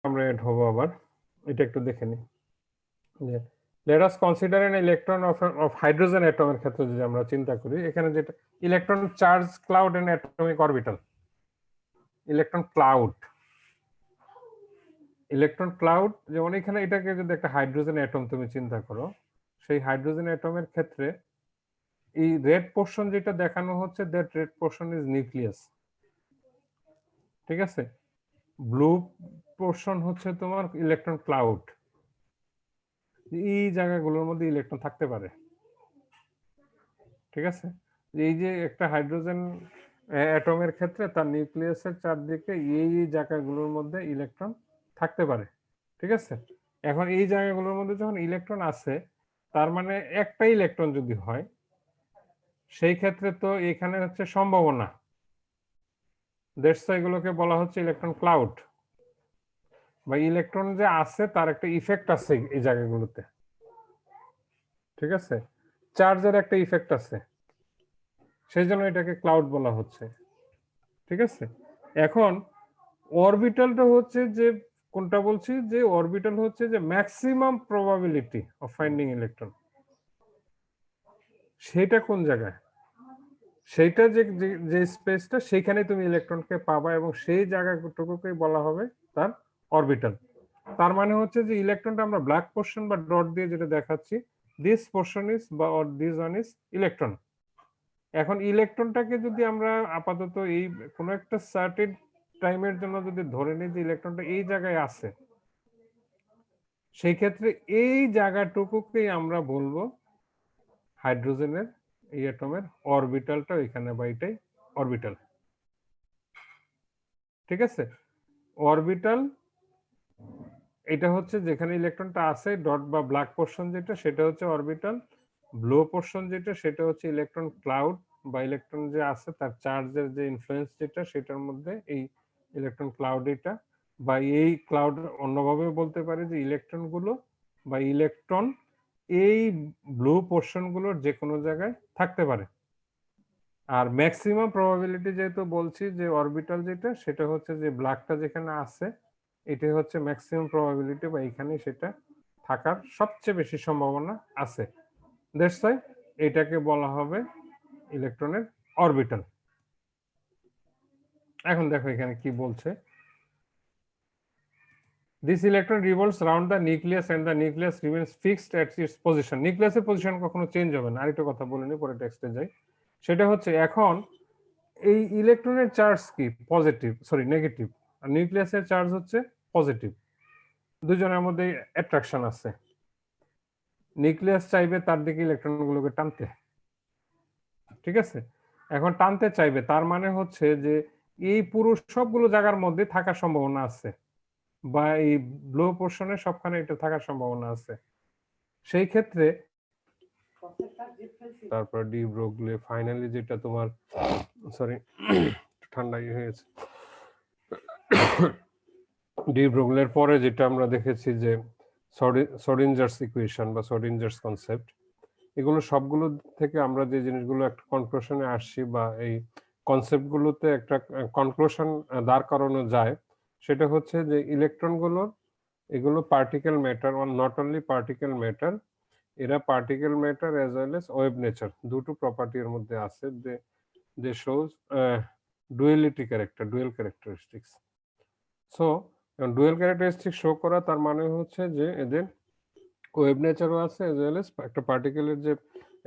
আমরা এড হবো আবার, এটা একটু দেখে নিই। Let us consider an electron of hydrogen atom এর ক্ষেত্রে যদি আমরা চিন্তা করি, এখানে যেটা electron charge cloud and atomic orbital, electron cloud যেমন এখানে এটাকে যদি একটা হাইড্রোজেন অ্যাটম তুমি চিন্তা করো, সেই হাইড্রোজেন অ্যাটমের ক্ষেত্রে এই রেড পোর্শন যেটা দেখানো হচ্ছে, that red portion is nucleus, ঠিক আছে। ব্লু পোর্শন হচ্ছে তোমার ইলেকট্রন ক্লাউড। এই জায়গাগুলোর মধ্যে ইলেকট্রন থাকতে পারে, ঠিক আছে। এই যে একটা হাইড্রোজেন অ্যাটমের ক্ষেত্রে তার নিউক্লিয়াসের চারদিকে এই জায়গাগুলোর মধ্যে ইলেকট্রন থাকতে পারে, ঠিক আছে। এখন এই জায়গাগুলোর মধ্যে যখন ইলেকট্রন আছে, তার মানে একটা ইলেকট্রন যদি হয়, সেই ক্ষেত্রে তো এখানে হচ্ছে সম্ভাবনা, এগুলোকে বলা হচ্ছে ইলেকট্রন ক্লাউড, বা ইলেকট্রন যে আছে তার একটা ইফেক্ট আছে এই জায়গাগুলোতে, ঠিক আছে। চার্জের একটা ইফেক্ট আছে, সেই জন্য এটাকে ক্লাউড বলা হচ্ছে, ঠিক আছে। এখন অরবিটালটা হচ্ছে যে কোনটা বলছি, যে অরবিটাল হচ্ছে যে maximum probability of finding electron. সেটা কোন জায়গায়, সেইটা যে স্পেসটা, সেখানে তুমি ইলেকট্রনকে পাবা, এবং সেই জায়গাটুকুকেই বলা হবে তার অরবিটাল। তার মানে হচ্ছে যে ইলেকট্রনটা আমরা ব্ল্যাক পোর্শন বা ডট দিয়ে যেটা দেখাচ্ছি, দিস পোর্শন ইজ বা দিস ওয়ান ইজ ইলেকট্রন। এখন ইলেকট্রনটাকে যদি আমরা আপাতত এই কোনো একটা সার্টেন টাইমের জন্য যদি ধরে নিই যে ইলেকট্রনটা এই জায়গায় আছে, সেই ক্ষেত্রে এই জায়গাটুকুকেই আমরা বলবো হাইড্রোজেনের এই অ্যাটমের অরবিটালটা এখানে, বা এটাই অরবিটাল, ঠিক আছে। অরবিটাল এটা হচ্ছে যেখানে ইলেকট্রনটা আছে, ডট বা ব্ল্যাক পোর্শন যেটা, সেটা হচ্ছে অরবিটাল। ব্লু পোর্শন যেটা, সেটা হচ্ছে ইলেকট্রন ক্লাউড, বা ইলেকট্রন যে আছে তার চার্জের যে ইনফ্লুয়েন্স যেটা, সেটার মধ্যে এই ইলেকট্রন ক্লাউড এটা, বা এই ক্লাউড অন্যভাবে বলতে পারে যে ইলেকট্রন গুলো বা ইলেকট্রন এই ব্লু পোর্শন গুলোর যে কোনো জায়গায় থাকতে পারে। আর ম্যাক্সিমাম প্রবাবিলিটি যেহেতু বলছি যে অরবিটাল যেটা, সেটা হচ্ছে যে ব্ল্যাকটা যেখানে আছে, এটাই হচ্ছে ম্যাক্সিমাম প্রবাবিলিটি, বা এখানে সেটা থাকার সবচেয়ে বেশি সম্ভাবনা আছে। দ্যাটস ওয়াই এটাকে বলা হবে ইলেকট্রনের অরবিটাল। এখন দেখো এখানে কি বলছে, this electron revolves round the nucleus and the nucleus remains fixed at its position. নিউক্লিয়াসের পজিশন কখনো চেঞ্জ হবে না। আরেকটা কথা বলে নি, পরে টেক্সটে যাই। সেটা হচ্ছে এখন এই ইলেকট্রনের চার্জ কি, পজিটিভ, সরি নেগেটিভ, আর নিউক্লিয়াসের চার্জ হচ্ছে পজিটিভ। দুজনের মধ্যে অ্যাট্রাকশন আছে। নিউক্লিয়াস চাইবে তার দিকে ইলেকট্রনগুলোকে টানতে, ঠিক আছে। এখন টানতে চাইবে, তার মানে হচ্ছে যে এই পুরো সবগুলো জায়গার মধ্যে থাকার সম্ভাবনা আছে, বা এই ব্লু পোর্শনে সবখানে এটা থাকার সম্ভাবনা আছে। সেই ক্ষেত্রে তারপর ডি ব্রোগলি ফাইনালি যেটা তোমার, সরি ঠান্ডা হয়েছে, ডি ব্রোগলের পরে যেটা আমরা দেখেছি যে শোডিঞ্জারস ইকুয়েশন বা শোডিঞ্জারস কনসেপ্ট, এগুলো সবগুলো থেকে আমরা যে জিনিসগুলো একটা কনক্লুশনে আসছি, বা এই কনসেপ্টগুলোতে একটা কনক্লুশন দাঁড় করানো যায়, সেটা হচ্ছে যে ইলেকট্রনগুলোর, এগুলো particle matter, not only particle matter, এরা particle matter as well as wave nature, দুটো প্রপার্টি এর মধ্যে আছে। They shows duality character, dual characteristics. So dual characteristics show করা, তার মানে হচ্ছে যে এদের ওয়েভ নেচারও আছে, এজ ওয়েল এজ একটা পার্টিকেলের যে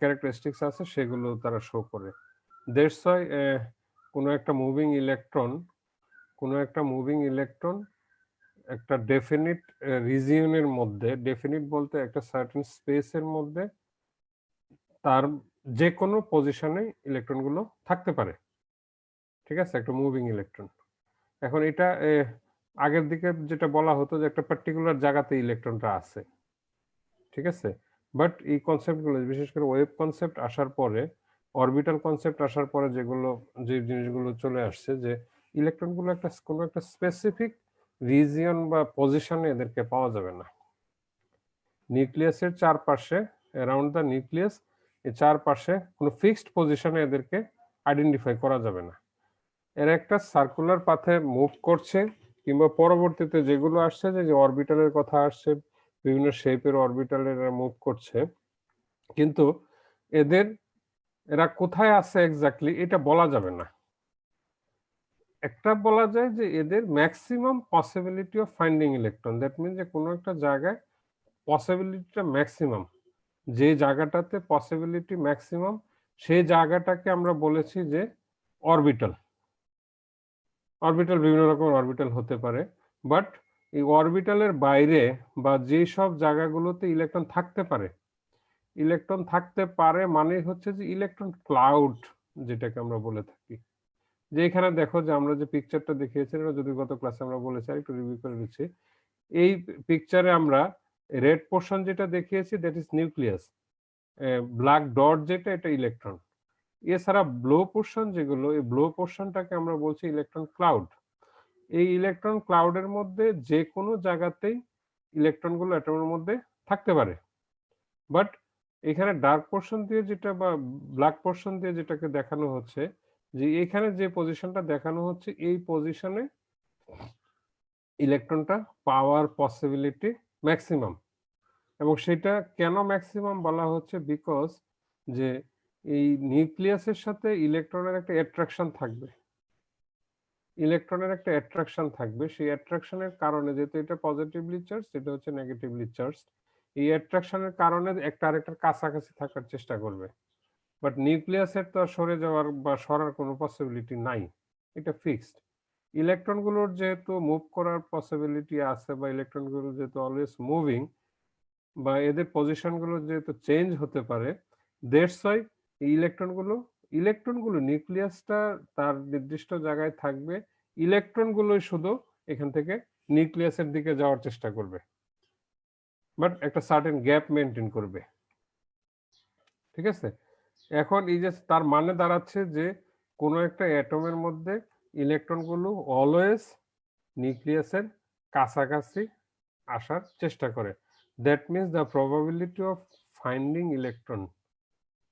ক্যারেক্টারিস্টিক্স আছে সেগুলো তারা শো করে। দ্যাটস ওয়াই কোনো একটা মুভিং ইলেকট্রন একটা ডেফিনিট রিজিয়নের মধ্যে, ডেফিনিট বলতে একটা সার্টেন স্পেসের মধ্যে তার যে কোনো পজিশনে ইলেকট্রনগুলো থাকতে পারে, ঠিক আছে, একটা মুভিং ইলেকট্রন। এখন এটা আগের দিকে যেটা বলা হতো যে একটা পার্টিকুলার জায়গাতে ইলেকট্রনটা আছে, ঠিক আছে। বাট এই কনসেপ্টগুলো, বিশেষ করে ওয়েভ কনসেপ্ট আসার পরে, অরবিটাল কনসেপ্ট আসার পরে, যে জিনিসগুলো চলে আসছে, যে ইলেকট্রনগুলো কোনো একটা স্পেসিফিক রিজিয়ন বা পজিশনে এদেরকে পাওয়া যাবে না। নিউক্লিয়াসের চারপাশে, অ্যারাউন্ড দ্য নিউক্লিয়াস, এই চারপাশে কোনো ফিক্সড পজিশনে এদেরকে আইডেন্টিফাই করা যাবে না। এরা একটা সার্কুলার পাথে মুভ করছে, কিংবা পরবর্তীতে যেগুলো আসছে যে অরবিটালের কথা আসছে, বিভিন্ন শেপের অরবিটালের মুভ করছে, কিন্তু এরা কোথায় আছে এক্স্যাক্টলি এটা বলা যাবে না। একটা বলা যায় যে এদের maximum possibility of finding electron, that mean যে কোনো একটা জায়গায় পসিবিলিটিটা ম্যাক্সিমাম, যে জায়গাটাতে পসিবিলিটি ম্যাক্সিমাম সেই জায়গাটাকে আমরা বলেছি যে অরবিটাল। অরবিটাল বিভিন্ন রকমের অরবিটাল হতে পারে, বাট এই অরবিটালের বাইরে বা যে সব জায়গাগুলোতে ইলেকট্রন থাকতে পারে, ইলেকট্রন থাকতে পারে মানে হচ্ছে যে ইলেকট্রন ক্লাউড যেটাকে আমরা বলে থাকি। যে এখানে দেখো যে আমরা যে পিকচারটা দেখিয়েছি, এটা যদি গত ক্লাসে আমরা বলেছি, একটু রিভিউ করে দিচ্ছি। এই পিকচারে আমরা রেড পোর্শন যেটা দেখিয়েছি that is nucleus, black dot যেটা এটা ইলেকট্রন। এছাড়া ব্লু পোর্শন যেগুলো, এই ব্লু পোর্শনটাকে আমরা বলছি ইলেকট্রন ক্লাউড। এই ইলেকট্রন ক্লাউডের মধ্যে যে কোনো জায়গাতেই ইলেকট্রনগুলো অ্যাটমের মধ্যে থাকতে পারে, বাট এখানে ডার্ক পোর্শন দিয়ে যেটা বা ব্ল্যাক পোর্শন দিয়ে যেটাকে দেখানো হচ্ছে, যে এখানে যে পজিশনটা দেখানো হচ্ছে এই পজিশনে ইলেকট্রনটা পাওয়ার পসিবিলিটি ম্যাক্সিমাম। এবং সেটা কেন ম্যাক্সিমাম বলা হচ্ছে, বিকজ যে এই নিউক্লিয়াসের সাথে ইলেকট্রনের একটা অ্যাট্রাকশন থাকবে, ইলেকট্রনের একটা অ্যাট্রাকশন থাকবে। সেই অ্যাট্রাকশনের কারণে, যেহেতু এটা পজিটিভলি চার্জ, এটা হচ্ছে নেগেটিভলি চার্জ, এই অ্যাট্রাকশনের কারণে একটা আরেকটার কাছাকাছি থাকার চেষ্টা করবে। বাট নিউক্লিয়াসের তো সরে যাওয়ার বা সরার কোনো পসিবিলিটি নাই, এটা ফিক্সড। ইলেকট্রনগুলোর যেহেতু মুভ করার পসিবিলিটি আছে, বা ইলেকট্রনগুলো যেহেতু অলওয়েজ মুভিং, বা এদের পজিশনগুলো যেহেতু চেঞ্জ হতে পারে, দ্যাটস ওয়াই ইলেকট্রনগুলো নিউক্লিয়াসটা তার নির্দিষ্ট জায়গায় থাকবে, ইলেকট্রনগুলোই শুধু এখান থেকে নিউক্লিয়াসের দিকে যাওয়ার চেষ্টা করবে, বাট একটা সার্টেন গ্যাপ মেনটেন করবে। ঠিক আছে? এখন এই যে তার মানে দাঁড়াচ্ছে যে কোনো একটা অ্যাটমের মধ্যে ইলেকট্রনগুলো অলওয়েজ নিউক্লিয়াসের কাছাকাছি আসার চেষ্টা করে। That means the probability of finding electron,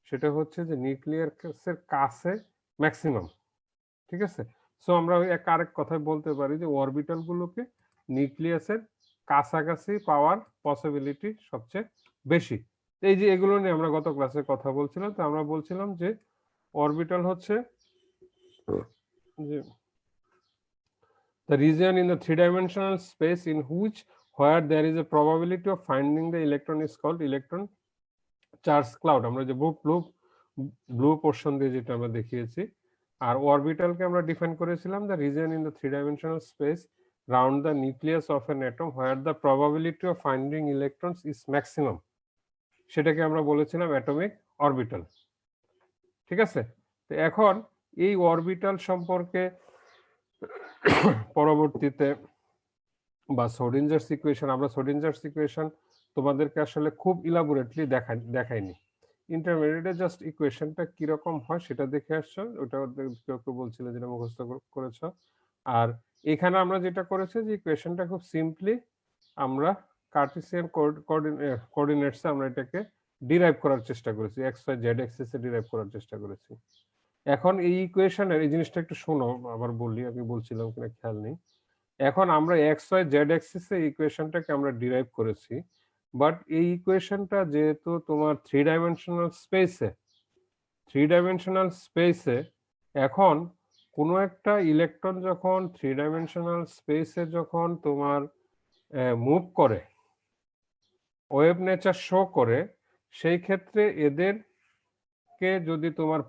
সেটা হচ্ছে যে নিউক্লিয়াসের কাছে ম্যাক্সিমাম। ঠিক আছে? সো আমরা ওই আরেক কথায় বলতে পারি যে অরবিটাল গুলোকে নিউক্লিয়াসের কাছাকাছি পাওয়ার পসিবিলিটি সবচেয়ে বেশি। এই যে এগুলো নিয়ে আমরা গত ক্লাসে কথা বলছিলাম, তো আমরা বলছিলাম যে অরবিটাল হচ্ছে যে the region in the three-dimensional space in which where there is a probability of finding the electron is called electron charge cloud। আমরা যে ব্লু পোর্শন দিয়ে যেটা আমরা দেখিয়েছি, আর অরবিটালকে আমরা ডিফাইন করেছিলাম the region in the three-dimensional space round the nucleus of an atom where the probability of finding electrons is maximum, সেটাকে আমরা বলেছিলাম অ্যাটমিক অরবিটাল। ঠিক আছে? তো এখন এই অরবিটাল সম্পর্কে পরবর্তীতে বা সোডিঞ্জার্স ইকুয়েশন, আমরা সোডিঞ্জার্স ইকুয়েশন তোমাদেরকে আসলে খুব ইলাবোরেটলি দেখাইনি, ইন্টারমিডিয়েটে জাস্ট ইকুয়েশনটা কিরকম হয় সেটা দেখে আসছো, ওটা কেউ কেউ বলছিল যেটা মুখস্থ করেছো। আর এখানে আমরা যেটা করেছি যে ইকুয়েশনটা খুব সিম্পলি আমরা কার্টেসিয়ান কোঅর্ডিনেটসে আমরা এটাকে ডিরাইভ করার চেষ্টা করেছি, এক্স ওয়াই জেড অ্যাক্সিসে ডিরাইভ করার চেষ্টা করেছি। এখন এই ইকুয়েশনের এই জিনিসটা একটু শোনো, আবার বলি, আমি বলছিলাম কিনা খেয়াল নেই। এখন আমরা এক্স ওয়াই জেড অ্যাক্সিসে ইকুয়েশনটাকে আমরা ডিরাইভ করেছি, বাট এই ইকুয়েশনটা যেহেতু তোমার থ্রি ডাইমেনশনাল স্পেসে, এখন কোনো একটা ইলেকট্রন যখন থ্রি ডাইমেনশনাল স্পেসে যখন তোমার মুভ করে, ওয়েভ নেচার শো করে, সেই ক্ষেত্রে এদেরকে যদি তোমার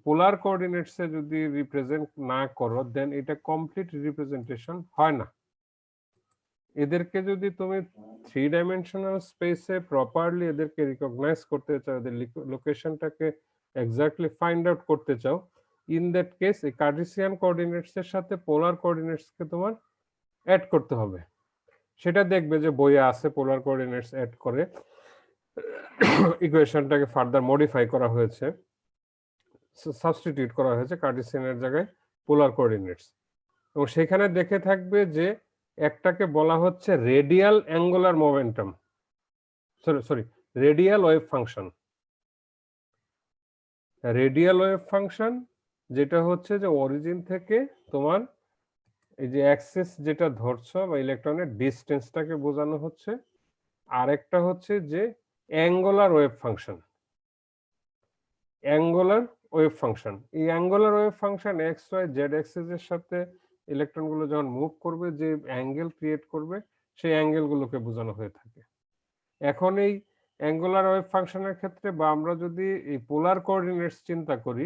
পোলার কোঅর্ডিনেটসে যদি রিপ্রেজেন্ট না করো, দেন এটা কমপ্লিট রিপ্রেজেন্টেশন হয় না। এদেরকে যদি তুমি থ্রি ডাইমেনশনাল স্পেসে প্রপারলি এদেরকে রিকগনাইজ করতে চাও, এদের লোকেশনটাকে এক্স্যাক্টলি ফাইন্ড আউট করতে চাও, ইন দ্যাট কেস এই কার্টেসিয়ান কোঅর্ডিনেটস এর সাথে পোলার কোঅর্ডিনেটসকে তোমার অ্যাড করতে হবে। সেটা দেখবে যে বইয়ে আছে, পোলার কোঅর্ডিনেটস অ্যাড করে ইকুয়েশনটাকে ফার্দার মডিফাই করা হয়েছে, সাবস্টিটিউট করা হয়েছে কার্টেসিয়ানের জায়গায় পোলার কোঅর্ডিনেটস, এবং সেখানে দেখে থাকবে যে একটাকে বলা হচ্ছে radial angular momentum, sorry radial wave function. Radial wave function যেটা হচ্ছে যে অরিজিন থেকে তোমার এই যে অ্যাক্সিস যেটা ধরছো বা ইলেকট্রনের ডিসটেন্সটাকে বোঝানো হচ্ছে, আরেকটা হচ্ছে যে angular wave function. Angular wave function, এই angular wave function X Y Z axis এর সাথে ইলেকট্রনগুলো যখন মুভ করবে, যে অ্যাঙ্গেল ক্রিয়েট করবে, সেই অ্যাঙ্গেলগুলোকে বোঝানো হয়ে থাকে। এখন এই অ্যাঙ্গুলার ওয়েভ ফাংশনের ক্ষেত্রে বা আমরা যদি এই পোলার কোঅর্ডিনেটস চিন্তা করি,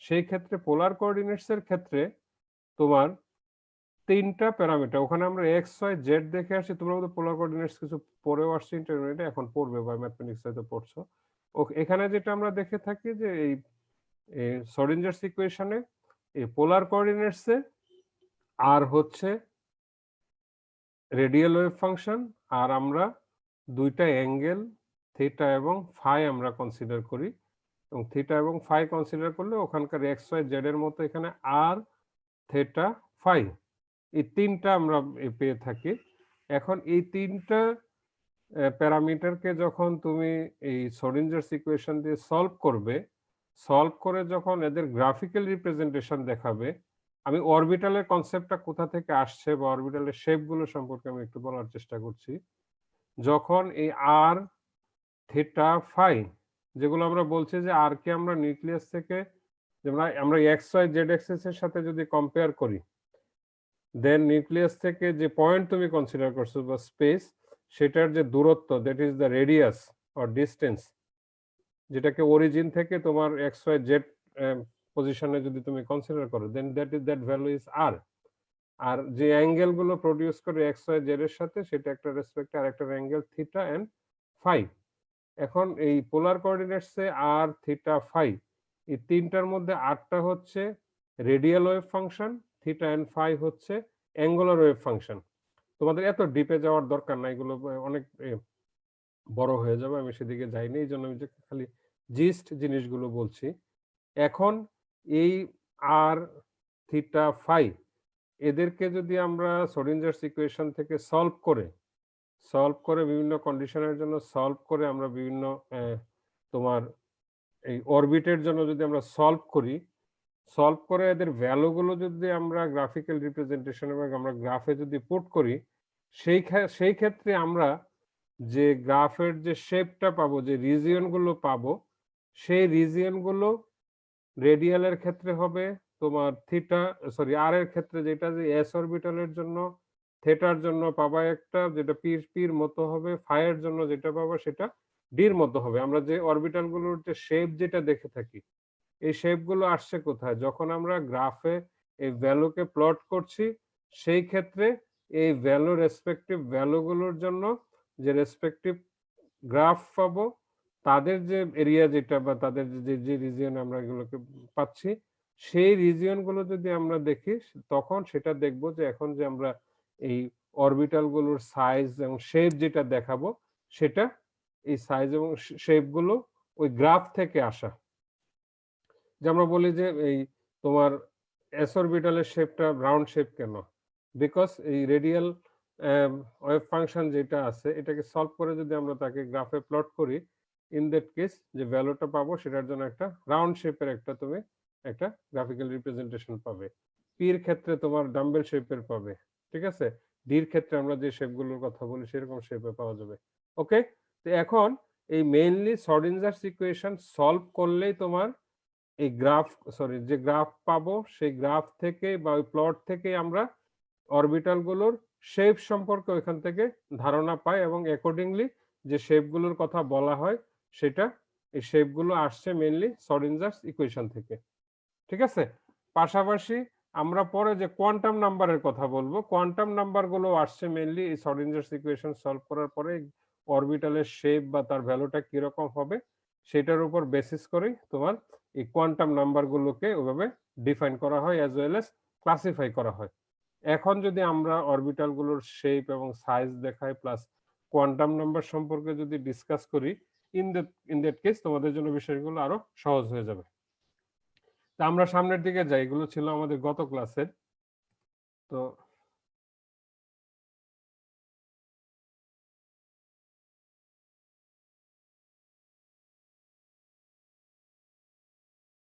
সেই ক্ষেত্রে পোলার কোঅর্ডিনেটস এর ক্ষেত্রে তোমার তিনটা প্যারামিটার, ওখানে আমরা এক্স ওয়াই জেড দেখে আসছি, তোমরা বোধহয় পোলার কোঅর্ডিনেটস কিছু পরেও আসছে ইন্টারমিডিয়েটে, এখন পড়বে বা ম্যাথমেটিক্স হয়তো পড়ছো। এখানে যেটা আমরা দেখে থাকি যে এই শ্রোডিঞ্জারস ইকুয়েশনে এই পোলার কোঅর্ডিনেটসে আর হচ্ছে রেডিয়াল ওয়েভ ফাংশন, আর আমরা দুইটা অ্যাঙ্গেল থিটা এবং ফাই আমরা কনসিডার করি, এবং থিটা এবং ফাই কনসিডার করলে ওখানকার এক্স ওয়াই জেড এর মতো এখানে আর থিটা ফাই, এই তিনটা আমরা পেয়ে থাকি। এখন এই তিনটা প্যারামিটারকে যখন তুমি এই শ্রোডিঞ্জারস ইকুয়েশন দিয়ে সলভ করবে, সলভ করে যখন এদের গ্রাফিক্যাল রিপ্রেজেন্টেশন দেখাবে, আমি অরবিটালের কনসেপ্টটা কোথা থেকে আসছে বা অরবিটালের শেপগুলো সম্পর্কে আমি একটু বলার চেষ্টা করছি। যখন এই আর থিটা ফাই, যেগুলো আমরা বলছি যে আর কে আমরা নিউক্লিয়াস থেকে, যেমন আমরা এক্স ওয়াই জেড অ্যাক্সিস এর সাথে যদি কম্পেয়ার করি, দেন নিউক্লিয়াস থেকে যে পয়েন্ট তুমি কনসিডার করছো বা স্পেস, সেটার যে দূরত্ব, that is the radius or distance, যেটাকে অরিজিন থেকে তোমার এক্স ওয়াই জেড পজিশনে যদি তুমি কনসিডার করো, দেন দ্যাট ভ্যালু ইজ আর। আর যে অ্যাঙ্গেল গুলো প্রডিউস করে এক্স ওয়াই জেড এর সাথে, সেটা একটা রেসপেক্টে আরেকটা অ্যাঙ্গেল থিটা এন্ড ফাই। এখন এই পোলার কোঅর্ডিনেটসে আর থিটা ফাই, এই তিনটার মধ্যে আরটা হচ্ছে radial wave function, theta and phi হচ্ছে অ্যাঙ্গুলার ওয়েভ ফাংশন। তোমাদের এত ডিপে যাওয়ার দরকার নাই, এগুলো অনেক বড় হয়ে যাবে, আমি সেদিকে যাইনি, এই জন্য আমি যে খালি জিস্ট জিনিসগুলো বলছি। এখন এই আর থিটা ফাই, এদেরকে যদি আমরা শ্রোডিঞ্জারস ইকুয়েশন থেকে সলভ করে বিভিন্ন কন্ডিশনের জন্য সলভ করে আমরা বিভিন্ন তোমার এই অরবিটের জন্য যদি আমরা সলভ করে এদের ভ্যালুগুলো যদি আমরা গ্রাফিক্যাল রিপ্রেজেন্টেশন এবং আমরা গ্রাফে যদি পুট করি, সেই ক্ষেত্রে আমরা যে গ্রাফের যে শেপটা পাবো, যে রিজিয়নগুলো পাবো, সেই রিজিয়নগুলো রেডিয়ালের ক্ষেত্রে হবে তোমার থিটা, সরি আর এর ক্ষেত্রে যেটা যে এস অরবিটালের জন্য থিটার জন্য পাবা একটা, যেটা পির মতো হবে, ফাই এর জন্য যেটা পাবো সেটা ডির মতো হবে। আমরা যে অরবিটালগুলোর যে শেপ যেটা দেখে থাকি, এই শেপগুলো আসছে কোথায়? যখন আমরা গ্রাফে এই ভ্যালুকে প্লট করছি, সেই ক্ষেত্রে এই ভ্যালু রেসপেক্টিভ ভ্যালুগুলোর জন্য যে রেসপেক্টিভ গ্রাফ পাবো, তাদের যে এরিয়া যেটা বা তাদের যে রিজিয়ন আমরা এগুলোকে পাচ্ছি, সেই রিজিয়নগুলো যদি আমরা দেখি, তখন সেটা দেখবো যে এখন যে আমরা এই অরবিটালগুলোর সাইজ এবং শেপ যেটা দেখাবো, সেটা এই সাইজ এবং শেপগুলো ওই গ্রাফ থেকে আসা। যে আমরা বলি যে এই তোমার এস অরবিটালের শেপটা রাউন্ড শেপ কেন? বিকজ এই রেডিয়াল ওয়েভ ফাংশন যেটা আছে, এটাকে সলভ করে যদি আমরা তাকে গ্রাফে প্লট করি, ইন দ্যাট কেস যে ভ্যালুটা পাবো সেটার জন্য একটা রাউন্ড শেপের তুমি একটা গ্রাফিক্যাল রিপ্রেজেন্টেশন পাবে। পির ক্ষেত্রে তোমার ডাম্বেল শেপের পাবে, ঠিক আছে? ডির ক্ষেত্রে আমরা যে শেপগুলোর কথা বলি সেরকম শেপে পাওয়া যাবে। ওকে, তো এখন এই মেইনলি শ্রোডিঞ্জারস ইকুয়েশন সলভ করলেই তোমার এই যে গ্রাফ পাবো, সেই গ্রাফ থেকে বা ওই প্লট থেকে আমরা অরবিটাল গুলোর শেপ সম্পর্কে ওইখান থেকে ধারণা পাই, এবং অ্যাকর্ডিংলি যে শেপগুলোর কথা বলা হয়, সেটা এই শেপগুলো আসছে মেইনলি শ্রোডিঞ্জারস ইকুয়েশন থেকে, ঠিক আছে? পাশাপাশি আমরা পরে যে কোয়ান্টাম নাম্বারের কথা বলবো, কোয়ান্টাম নাম্বারগুলো আসছে মেইনলি এই শ্রোডিঞ্জারস ইকুয়েশন সলভ করার পরে অরবিটালের শেপ বা তার ভ্যালুটা কিরকম হবে, সেটার উপর বেসিস করেই তোমার এই কোয়ান্টাম নাম্বারগুলোকে ওইভাবে ডিফাইন করা হয়, অ্যাজ ওয়েল এজ ক্লাসিফাই করা হয়। এখন যদি আমরা অরবিটালগুলোর শেপ এবং সাইজ দেখাই, প্লাস কোয়ান্টাম নাম্বার সম্পর্কে যদি ডিসকাস করি, ইন দ্যাট কেস তোমাদের জন্য বিষয়গুলো আরো সহজ হয়ে যাবে। তা আমরা সামনের দিকে যাই, এগুলো ছিল আমাদের গত ক্লাসের। তো